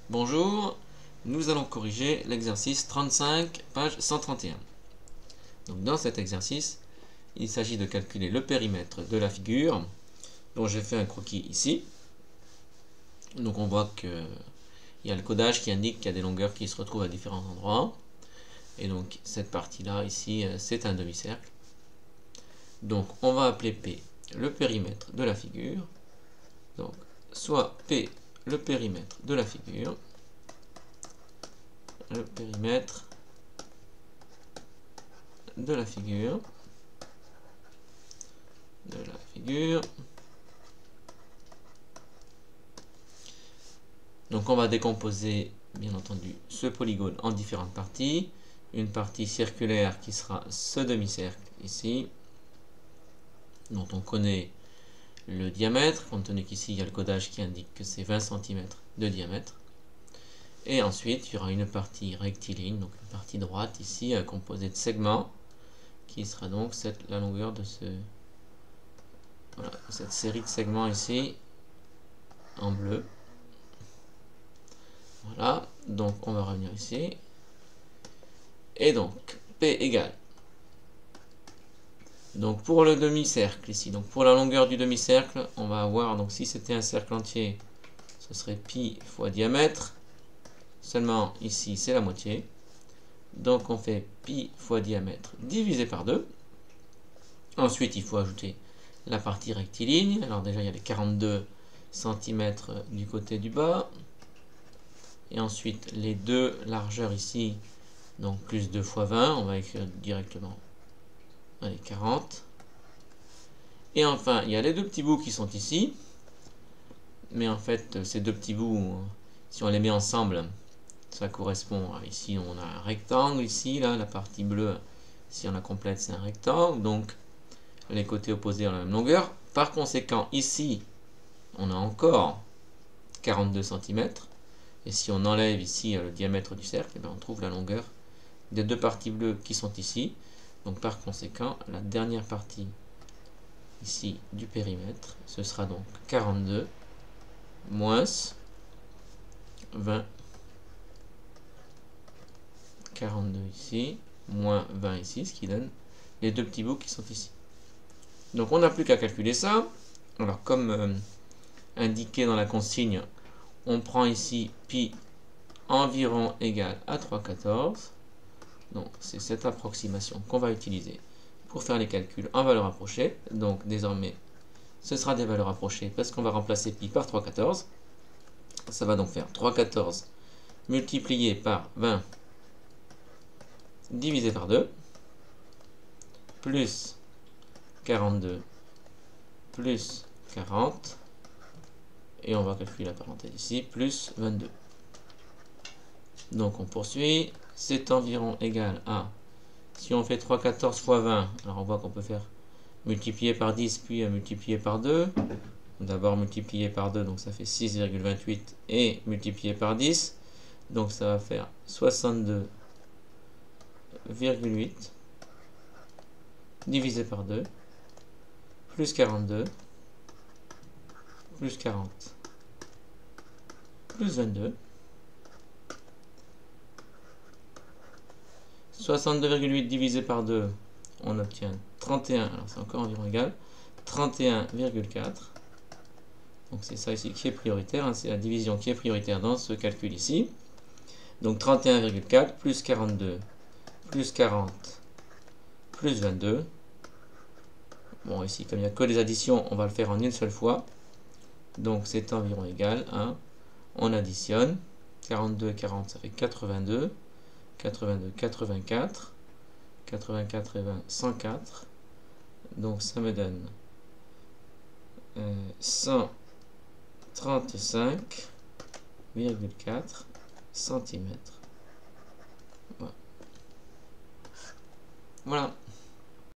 Bonjour, nous allons corriger l'exercice 35, page 131. Donc dans cet exercice, il s'agit de calculer le périmètre de la figure, dont j'ai fait un croquis ici. Donc on voit qu'il y a le codage qui indique qu'il y a des longueurs qui se retrouvent à différents endroits. Et donc cette partie-là, ici, c'est un demi-cercle. Donc on va appeler P le périmètre de la figure. Donc soit P le périmètre de la figure, le périmètre de la figure, Donc on va décomposer bien entendu ce polygone en différentes parties. Une partie circulaire qui sera ce demi-cercle ici, dont on connaît le diamètre, compte tenu qu'ici il y a le codage qui indique que c'est 20 cm de diamètre. Et ensuite il y aura une partie rectiligne, donc une partie droite ici, composée de segments, qui sera donc la longueur de cette série de segments ici, en bleu. Voilà, donc on va revenir ici. Et donc, P égale. Donc pour le demi-cercle ici, donc pour la longueur du demi-cercle, on va avoir, donc si c'était un cercle entier, ce serait pi fois diamètre. Seulement ici, c'est la moitié. Donc on fait pi fois diamètre divisé par 2. Ensuite, il faut ajouter la partie rectiligne. Alors déjà, il y a les 42 cm du côté du bas. Et ensuite, les deux largeurs ici, donc plus 2 fois 20, on va écrire directement, allez, 40. Et enfin, il y a les deux petits bouts qui sont ici. Mais en fait, ces deux petits bouts, si on les met ensemble, ça correspond à, ici, on a un rectangle, ici, là, la partie bleue, si on la complète, c'est un rectangle. Donc, les côtés opposés ont la même longueur. Par conséquent, ici, on a encore 42 cm. Et si on enlève ici le diamètre du cercle, eh bien, on trouve la longueur des deux parties bleues qui sont ici. Donc par conséquent, la dernière partie ici du périmètre, ce sera donc 42 moins 20. 42 ici, moins 20 ici, ce qui donne les deux petits bouts qui sont ici. Donc on n'a plus qu'à calculer ça. Alors comme indiqué dans la consigne, on prend ici pi environ égal à 3,14. Donc c'est cette approximation qu'on va utiliser pour faire les calculs en valeurs approchées. Donc désormais, ce sera des valeurs approchées parce qu'on va remplacer pi par 3,14. Ça va donc faire 3,14 multiplié par 20 divisé par 2, plus 42 plus 40, et on va calculer la parenthèse ici, plus 22. Donc on poursuit, c'est environ égal à, si on fait 3,14 fois 20, alors on voit qu'on peut faire multiplier par 10 puis multiplier par 2. D'abord multiplier par 2, donc ça fait 6,28, et multiplier par 10, donc ça va faire 62,8 divisé par 2, plus 42, plus 40, plus 22. 62,8 divisé par 2, on obtient 31, alors c'est encore environ égal, 31,4. Donc c'est ça ici qui est prioritaire, hein, c'est la division qui est prioritaire dans ce calcul ici. Donc 31,4 plus 42 plus 40 plus 22. Bon, ici, comme il n'y a que des additions, on va le faire en une seule fois. Donc c'est environ égal à, on additionne, 42 et 40, ça fait 82. 82, 84, 84 et 20, 104. Donc ça me donne 135,4 cm. Voilà.